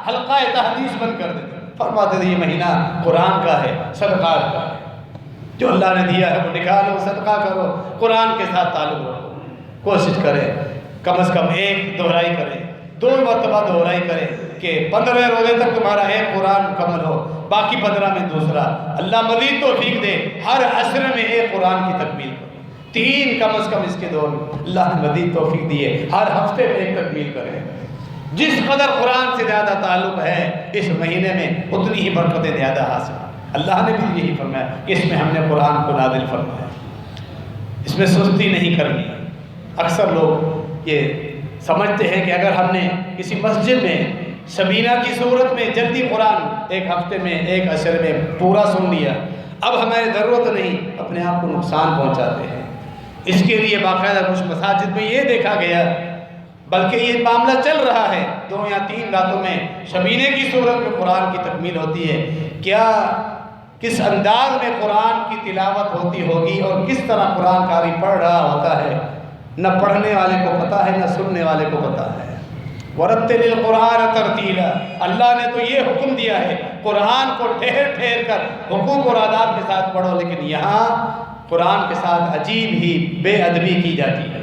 حلقہ تحدیث بند کر دیں۔ فرماتے تھے یہ مہینہ قرآن کا ہے، صدقات کا ہے، جو اللہ نے دیا ہے وہ نکالو، صدقہ کرو، قرآن کے ساتھ تعلق رکھو۔ کوشش کریں کم از کم ایک دہرائی کریں، 2 مرتبہ دہرائی کریں کہ 15 روزے تک تمہارا ایک قرآن مکمل ہو، باقی 15 میں دوسرا۔ اللہ مزید توفیق دے، ہر عصر میں ایک قرآن کی تکمیل کریں، 3 کم از کم اس کے دور میں اللہ نے مزید توفیق دیے، ہر ہفتے میں ایک تکمیل کریں۔ جس قدر قرآن سے زیادہ تعلق ہے اس مہینے میں اتنی ہی برکتیں زیادہ حاصل۔ اللہ نے بھی یہی فرمایا کہ اس میں ہم نے قرآن کو نازل فرمایا، اس میں سستی نہیں کرنی۔ اکثر لوگ یہ سمجھتے ہیں کہ اگر ہم نے کسی مسجد میں سبینہ کی صورت میں جلدی قرآن ایک ہفتے میں ایک عشر میں پورا سن لیا، اب ہمیں ضرورت نہیں، اپنے آپ کو نقصان پہنچاتے ہیں۔ اس کے لیے باقاعدہ کچھ مساجد میں یہ دیکھا گیا، بلکہ یہ معاملہ چل رہا ہے، 2 یا 3 راتوں میں شبینے کی صورت میں قرآن کی تکمیل ہوتی ہے۔ کیا کس انداز میں قرآن کی تلاوت ہوتی ہوگی اور کس طرح قرآن قاری پڑھ رہا ہوتا ہے، نہ پڑھنے والے کو پتہ ہے نہ سننے والے کو پتہ ہے۔ وَرَتِّلِ الْقُرْآنَ تَرْتِيلًا، اللہ نے تو یہ حکم دیا ہے قرآن کو ٹھہر ٹھہر کر حقوق اور آداب کے ساتھ پڑھو، لیکن یہاں قرآن کے ساتھ عجیب ہی بے ادبی کی جاتی ہے۔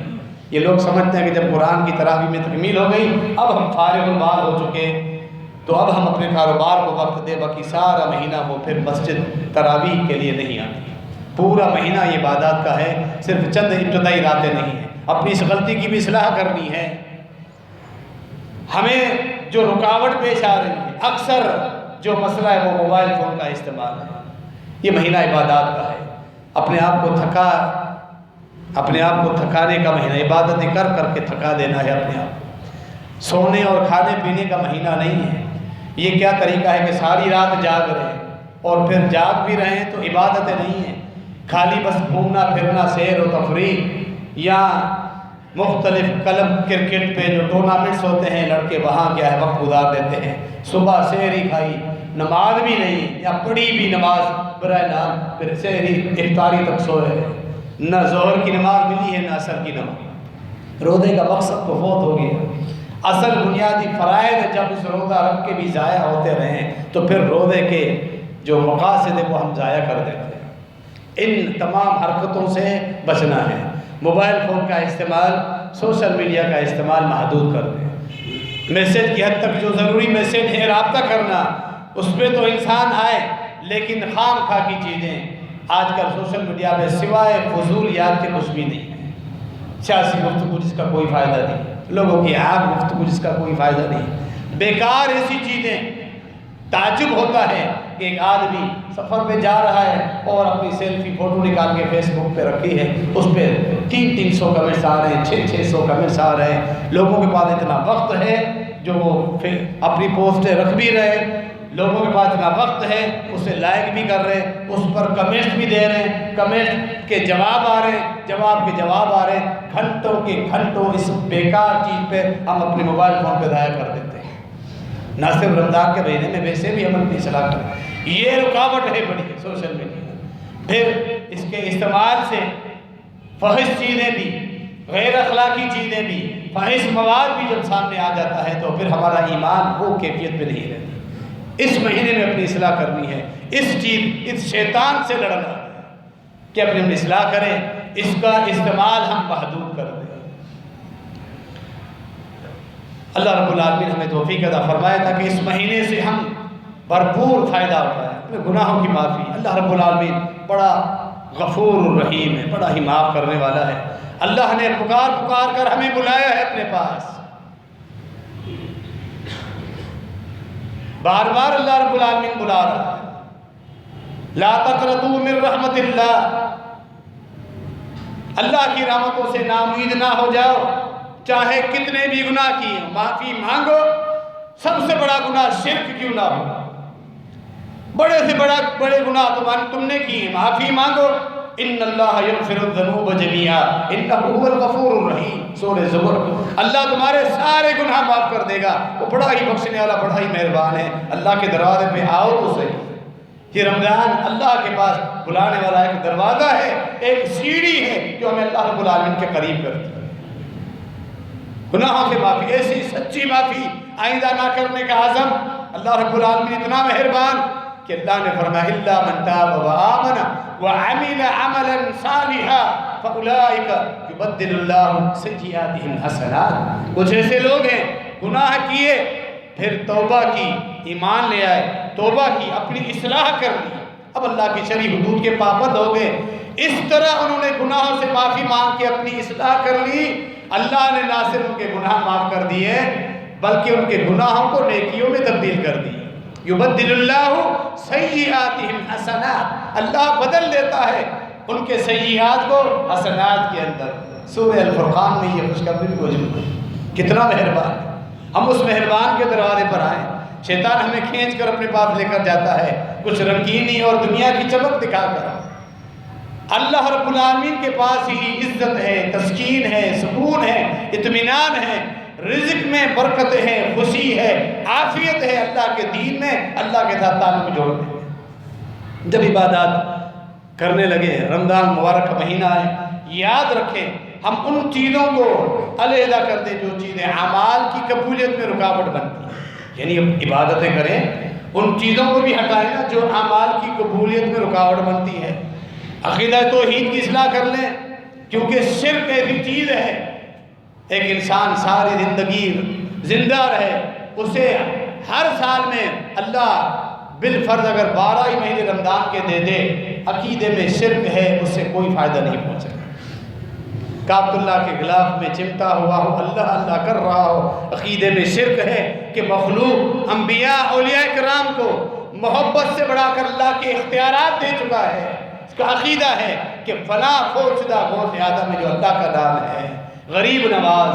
یہ لوگ سمجھتے ہیں کہ جب قرآن کی تراویح میں تکمیل ہو گئی، اب ہم فارغ البال ہو چکے، تو اب ہم اپنے کاروبار کو وقت دیں، باقی سارا مہینہ وہ پھر مسجد تراویح کے لیے نہیں آتی۔ پورا مہینہ یہ عبادات کا ہے، صرف چند ابتدائی راتیں نہیں ہیں۔ اپنی اس غلطی کی بھی اصلاح کرنی ہے۔ ہمیں جو رکاوٹ پیش آ رہی ہے، اکثر جو مسئلہ ہے وہ موبائل فون کا استعمال ہے۔ یہ مہینہ عبادات کا ہے، اپنے آپ کو تھکانے کا مہینہ، عبادتیں کر کر کے تھکا دینا ہے اپنے آپ کو۔ سونے اور کھانے پینے کا مہینہ نہیں ہے۔ یہ کیا طریقہ ہے کہ ساری رات جاگ رہے ہیں اور پھر جاگ بھی رہے ہیں تو عبادتیں نہیں ہیں، خالی بس گھومنا پھرنا، سیر و تفریح، یا مختلف کلب کرکٹ پہ جو ٹورنامنٹس ہوتے ہیں لڑکے وہاں کیا ہے وقت گزار دیتے ہیں۔ صبح سحری کھائی، نماز بھی نہیں، یا پڑھی بھی نماز برائے نام، پھر سحری افطاری تک سوئے، نہ ظہر کی نماز ملی ہے نہ عصر کی نماز۔ روزے کا مقصد تو فوت ہو گیا۔ اصل بنیادی فرائض جب اس روزہ رکھ کے بھی ضائع ہوتے رہیں تو پھر روزے کے جو مقاصد ہیں وہ ہم ضائع کر دیتے ہیں۔ ان تمام حرکتوں سے بچنا ہے۔ موبائل فون کا استعمال، سوشل میڈیا کا استعمال محدود کر دیں۔ میسیج کی حد تک جو ضروری میسیج ہے رابطہ کرنا، اس پہ تو انسان آئے، لیکن خام خواہ کی چیزیں آج کل سوشل میڈیا پہ سوائے فضولیات کے کچھ بھی نہیں ہے۔ سیاسی گفتگو جس کا کوئی فائدہ نہیں، لوگوں کی عام گفتگو جس کا کوئی فائدہ نہیں، بیکار ایسی چیزیں۔ تعجب ہوتا ہے کہ ایک آدمی سفر پہ جا رہا ہے اور اپنی سیلفی فوٹو نکال کے فیس بک پہ رکھی ہے، اس پہ 300 کمنٹس آ رہے ہیں، 600 کمنٹس آ رہے ہیں۔ لوگوں کے پاس اتنا وقت ہے جو وہ اپنی پوسٹیں رکھ بھی رہے، لوگوں کے پاس اتنا وقت ہے اسے لائک بھی کر رہے ہیں، اس پر کمنٹس بھی دے رہے ہیں، کمنٹ کے جواب آ رہے ہیں، جواب کے جواب آ رہے ہیں۔ گھنٹوں کے گھنٹوں اس بیکار چیز پہ ہم اپنے موبائل فون پہ ضائع کر دیتے ہیں۔ نہ صرف رمضان کے مہینے میں، ویسے بھی ہم اپنی اصلاح کریں، یہ رکاوٹ ہے بڑی سوشل میڈیا۔ پھر اس کے استعمال سے فحش چیزیں بھی، غیر اخلاقی چیزیں بھی، فحش مواد بھی جب سامنے آ جاتا ہے تو پھر ہمارا ایمان وہ کیفیت پہ نہیں رہتی۔ اس مہینے میں اپنی اصلاح کرنی ہے، اس شیطان سے لڑنا ہے کہ اپنی اصلاح کریں، اس کا استعمال ہم محدود کر دیں۔ اللہ رب العالمین ہمیں توفیق عطا فرمائے تھا کہ اس مہینے سے ہم بھرپور فائدہ اٹھائیں، اپنے گناہوں کی معافی۔ اللہ رب العالمین بڑا غفور الرحیم ہے، بڑا ہی معاف کرنے والا ہے۔ اللہ نے پکار پکار کر ہمیں بلایا ہے اپنے پاس، بار بار اللہ رب العالمین بلا رہا ہے۔ لا تقنطوا من رحمت اللہ، اللہ کی رحمتوں سے ناامید نہ ہو جاؤ، چاہے کتنے بھی گناہ کیے، معافی مانگو۔ سب سے بڑا گناہ شرک کیوں نہ ہو، بڑے سے بڑے گناہ تم نے کیے، معافی مانگو۔ ان اللہ یغفر الذنوب جميعا انہ هو الغفور الرحیم، سورہ زمر۔ اللہ تمہارے سارے گناہ معاف کر دے گا، وہ بڑا ہی بخشنے والا، بڑا ہی مہربان ہے۔ اللہ کے دروازے پہ آؤ تو صحیح، یہ رمضان اللہ کے پاس بلانے والا ایک دروازہ ہے، ایک سیڑھی ہے جو ہمیں اللہ رب العالمین کے قریب کرتی ہے۔ گناہوں سے معافی، ایسی سچی معافی، آئندہ نہ کرنے کا عزم۔ اللہ رب العالمین اتنا مہربان کہ اللہ نے فرمایا الا من تاب وآمن وعمل عملا صالحا فاولئک یبدل اللہ سیئاتہم حسنات۔ کچھ ایسے لوگ ہیں گناہ کیے پھر توبہ کی، ایمان لے آئے، توبہ کی، اپنی اصلاح کر لی، اب اللہ کی شرعی حدود کے پابند ہو گئے، اس طرح انہوں نے گناہوں سے معافی مانگ کے اپنی اصلاح کر لی، اللہ نے نہ صرف ان کے گناہ معاف کر دیے بلکہ ان کے گناہوں کو نیکیوں میں تبدیل کر دی۔ یبدل اللہ سیئاتہم حسنات، اللہ بدل دیتا ہے ان کے سیئات کو حسنات کے اندر۔ سورہ الفرقان میں یہ خوشخبری موجود ہے۔ کتنا مہربان ہے۔ ہم اس مہربان کے دروازے پر آئیں، شیطان ہمیں کھینچ کر اپنے پاس لے کر جاتا ہے کچھ رنگینی اور دنیا کی چمک دکھا کر۔ اللہ رب العالمین کے پاس ہی عزت ہے، تسکین ہے، سکون ہے، اطمینان ہے، رزق میں برکت ہے، خوشی ہے، عافیت ہے، اللہ کے دین میں اللہ کے ساتھ تعلق جوڑتے ہیں۔ جب عبادات کرنے لگے، رمضان مبارک کا مہینہ ہے، یاد رکھیں ہم ان چیزوں کو علیحدہ کر دیں جو چیزیں اعمال کی قبولیت میں رکاوٹ بنتی ہیں، یعنی عبادتیں کریں، ان چیزوں کو بھی ہٹائیں نا جو اعمال کی قبولیت میں رکاوٹ بنتی ہے۔ عقیدہ توحید کی اصلاح کر لیں، کیونکہ شرک ایسی چیز ہے ایک انسان ساری زندگی زندہ رہے، اسے ہر سال میں اللہ بالفرض اگر 12 ہی مہینے رمضان کے دے دے، عقیدے میں شرک ہے، اس سے کوئی فائدہ نہیں پہنچے گا۔ کعبۃ اللہ کے غلاف میں چمٹا ہوا ہو، اللہ اللہ کر رہا ہو، عقیدے میں شرک ہے کہ مخلوق انبیاء اولیاء کرام کو محبت سے بڑھا کر اللہ کے اختیارات دے چکا ہے۔ اس کا عقیدہ ہے کہ فلاں فوجدہ غوث اعظم میں جو اللہ کا نام ہے، غریب نواز،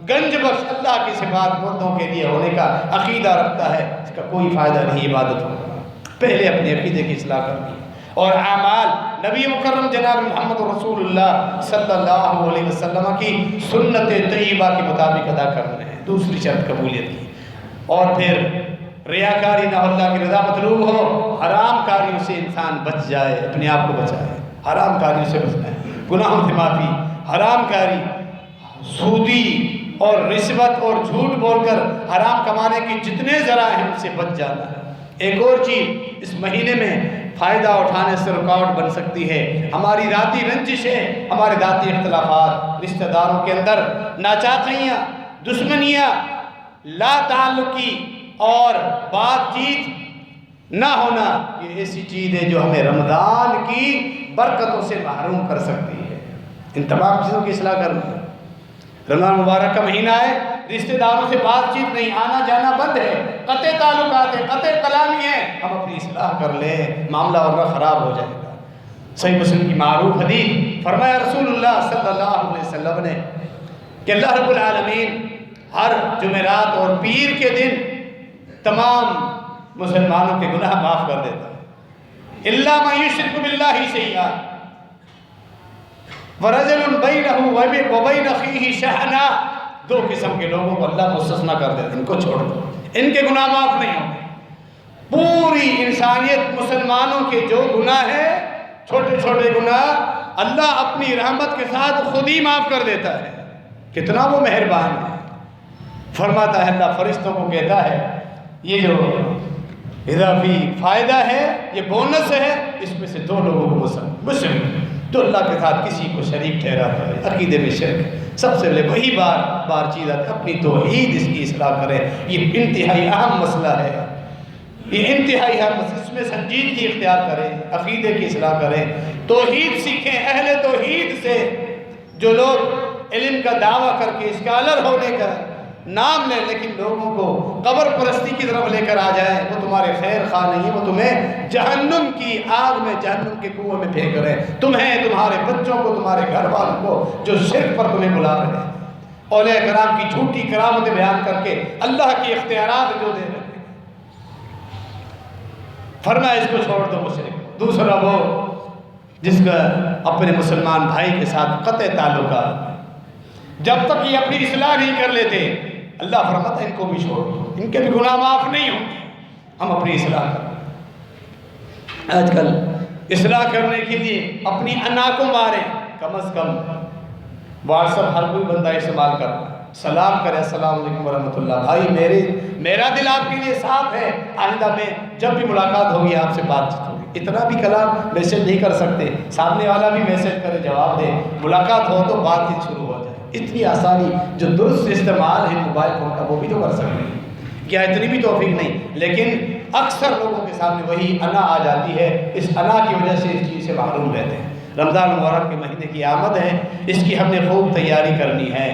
گنج بخش، اللہ کی صفات مردوں کے لیے ہونے کا عقیدہ رکھتا ہے، اس کا کوئی فائدہ نہیں عبادت ہوگا۔ پہلے اپنے عقیدے کی اصلاح کرنی اور اعمال نبی مکرم جناب محمد رسول اللہ صلی اللہ علیہ وسلم کی سنت طیبہ کے مطابق ادا کرنے ہیں، دوسری شرط قبولیت کی۔ اور پھر ریاکاری نہ، اللہ کی رضا مطلوب ہو، حرام کاریوں سے انسان بچ جائے، اپنے آپ کو بچائے، حرام کاریوں سے بچنا ہے، گناہوں سے معافی، حرام کاری، سودی اور رشوت اور جھوٹ بول کر حرام کمانے کی جتنے ذرائع ہیں ان سے بچ جانا ہے۔ ایک اور چیز اس مہینے میں فائدہ اٹھانے سے رکاوٹ بن سکتی ہے، ہماری ذاتی رنجشیں، ہمارے ذاتی اختلافات، رشتہ داروں کے اندر ناچاقیاں، دشمنیاں، لا تعلقی اور بات چیت نہ ہونا، یہ ایسی چیز ہے جو ہمیں رمضان کی برکتوں سے محروم کر سکتی ہے۔ ان تمام چیزوں کی اصلاح کرنی ہے۔ رمضان مبارک کا مہینہ ہے، رشتہ داروں سے بات چیت نہیں، آنا جانا بند ہے، قطع تعلقات ہے، قطع کلامی ہے، ہم اپنی اصلاح کر لیں، معاملہ ورنہ خراب ہو جائے گا۔ صحیح مسلم کی معروف حدیث، فرمایا رسول اللہ صلی اللہ علیہ وسلم نے کہ اللہ رب العالمین ہر جمعرات اور پیر کے دن تمام مسلمانوں کے گناہ معاف کر دیتا ہے، الا من یشرک باللہ شیئا وَرَجَلٌ بَيْنَهُ وَبَيْنَ أَخِيهِ شَحْنَةٌ۔ دو قسم کے لوگوں کو اللہ مستثنیٰ کر دیتے ہیں، ان کو چھوڑ دو، ان کے گناہ معاف نہیں ہوں گے۔ پوری انسانیت مسلمانوں کے جو گناہ ہیں، چھوٹے چھوٹے گناہ، اللہ اپنی رحمت کے ساتھ خود ہی معاف کر دیتا ہے۔ کتنا وہ مہربان ہے۔ فرماتا ہے اللہ فرشتوں کو کہتا ہے یہ جو اضافی فائدہ ہے، یہ بونس ہے، اس میں سے 2 لوگوں کو مسلم تو اللہ کے ساتھ کسی کو شریک ٹھہراتا ہے، عقیدے میں شرک، سب سے پہلے وہی بار چیز آتی ہے، اپنی توحید اس کی اصلاح کریں۔ یہ انتہائی اہم مسئلہ ہے، یہ انتہائی اہم مسئلہ، اس میں سنجیدگی اختیار کریں، عقیدے کی اصلاح کریں، توحید سیکھیں اہل توحید سے۔ جو لوگ علم کا دعویٰ کر کے اسکالر ہونے کا نام لیں لیکن لوگوں کو قبر پرستی کی طرف لے کر آ جائیں، وہ تمہارے خیر خواہ نہیں، وہ تمہیں جہنم کی آگ میں، جہنم کے کنویں میں پھینک رہے ہیں، تمہیں، تمہارے بچوں کو، تمہارے گھر والوں کو جو شرک پر تمہیں بلا رہے ہیں، اولیاء کرام کی جھوٹی کرامتیں بیان کر کے اللہ کی اختیارات جو دے رہے ہیں۔ فرمایا اس کو چھوڑ دو مشرک۔ دوسرا وہ جس کا اپنے مسلمان بھائی کے ساتھ قطع تعلقات، جب تک یہ اپنی اصلاح نہیں کر لیتے، اللہ فرماتا ہے ان کو بھی چھوڑ دو، ان کے بھی گناہ معاف نہیں ہوں گے، ہم اپنی اصلاح کریں۔ آج کل اصلاح کرنے کے لیے اپنی انا کو ماریں، کم از کم واٹس ایپ ہر کوئی بندہ استعمال کر رہا ہے، سلام کرے السلام علیکم ورحمۃ اللہ، بھائی میرا دل آپ کے لیے صاف ہے، آئندہ میں جب بھی ملاقات ہوگی آپ سے بات چیت ہوگی۔ اتنا بھی کلام میسج نہیں کر سکتے، سامنے والا بھی میسج کرے جواب دے، ملاقات ہو تو بات چیت شروع ہو جائے۔ اتنی آسانی جو درست استعمال ہے موبائل فون کا وہ بھی تو کر سکتے ہیں، کیا اتنی بھی توفیق نہیں؟ لیکن اکثر لوگوں کے سامنے وہی انا آ جاتی ہے، اس انا کی وجہ سے اس چیز سے محروم رہتے ہیں۔ رمضان مبارک کے مہینے کی آمد ہے، اس کی ہم نے خوب تیاری کرنی ہے۔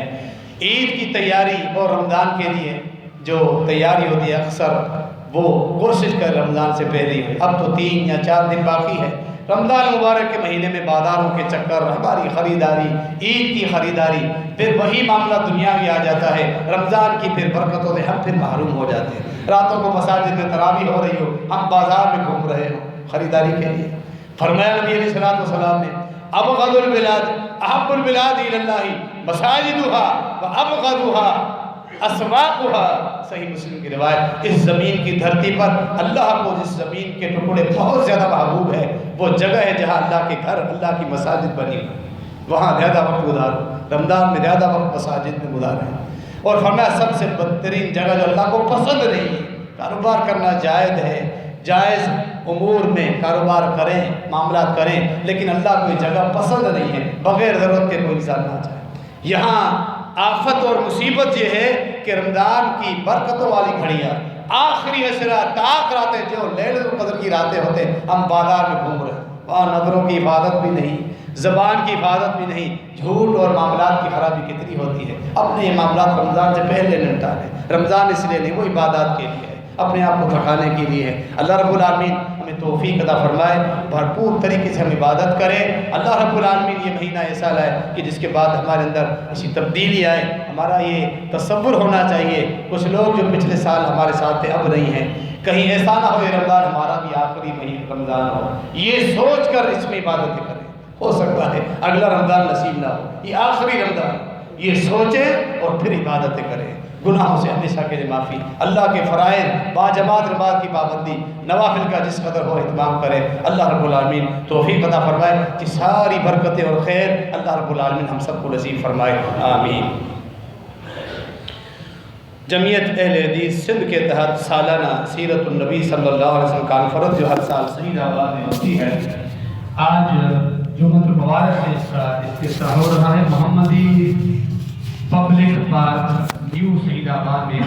عید کی تیاری اور رمضان کے لیے جو تیاری ہوتی ہے اکثر وہ کوشش کر رمضان سے پہلے ہی، اب تو 3 یا 4 دن باقی ہے۔ رمضان مبارک کے مہینے میں بازاروں کے چکر، ہماری خریداری، عید کی خریداری، پھر وہی معاملہ دنیاوی آ جاتا ہے، رمضان کی پھر برکتوں سے ہم پھر محروم ہو جاتے ہیں۔ راتوں کو مساجد میں تراویح ہو رہی ہو، ہم بازار میں گھوم رہے ہوں خریداری کے لیے۔ فرمایا نبی علیہ الصلوۃ والسلام نے ابغض البلاد احب البلاد الی اللہ مساجدها وابغضها اسواقها، صحیح مسلم کی روایت۔ اس زمین کی دھرتی پر اللہ کو جس زمین کے ٹکڑے بہت زیادہ محبوب ہے وہ جگہ ہے جہاں اللہ کے گھر، اللہ کی مساجد بنی ہوئی، وہاں زیادہ وقت گزارو، رمضان میں زیادہ وقت مساجد میں گزاریں۔ اور فرمایا سب سے بدترین جگہ جو اللہ کو پسند نہیں ہے، کاروبار کرنا جائز ہے، جائز امور میں کاروبار کریں، معاملات کریں، لیکن اللہ کو یہ جگہ پسند نہیں ہے، بغیر ضرورت کے کوئی انسان نہ جائے۔ یہاں آفت اور مصیبت یہ ہے کہ رمضان کی برکتوں والی گھڑیاں، آخری عشرہ تاک راتیں جو لیلۃ القدر کی راتیں ہوتے ہیں، ہم بازار میں گھوم رہے ہیں، وہاں نظروں کی حفاظت بھی نہیں، زبان کی حفاظت بھی نہیں، جھوٹ اور معاملات کی خرابی کتنی ہوتی ہے۔ اپنے یہ معاملات رمضان سے پہلے نمٹا لیں، رمضان اس لیے نہیں، وہ عبادات کے لیے ہے، اپنے آپ کو تھکانے کے لیے ہے۔ اللہ رب العالمین ہمیں توفیق عطا فرمائے، بھرپور طریقے سے ہم عبادت کریں۔ اللہ رب العالمین یہ مہینہ ایسا لائے کہ جس کے بعد ہمارے اندر ایسی تبدیلی آئے۔ ہمارا یہ تصور ہونا چاہیے، کچھ لوگ جو پچھلے سال ہمارے ساتھ تھے اب نہیں ہیں، کہیں ایسا نہ ہو یہ رمضان ہمارا بھی آخری مہینہ رمضان ہو، یہ سوچ کر اس میں عبادتیں کریں۔ ہو سکتا ہے اگلا رمضان نصیب نہ ہو، یہ آخری رمضان، یہ سوچیں اور پھر عبادتیں کریں، گناہوں سے ہمیشہ کے لیے معافی، اللہ کے فرائض باجماعت نماز کی پابندی، نوافل کا جس قدر ہو اہتمام کریں۔ اللہ رب العالمین توفیق عطا فرمائے کہ ساری برکتیں اور خیر اللہ رب العالمین ہم سب کو نصیب فرمائے، آمین۔ جمعیت اہل حدیث سندھ کے تحت سالانہ سیرت النبی صلی اللہ علیہ وسلم کانفرنس جو ہر سال سعید آباد میں ہوتی ہے، آج جمعۃ المبارک سے اس کا افتتاح ہو رہا ہے۔ محمدی پبلک پارک نیو سعید آباد میں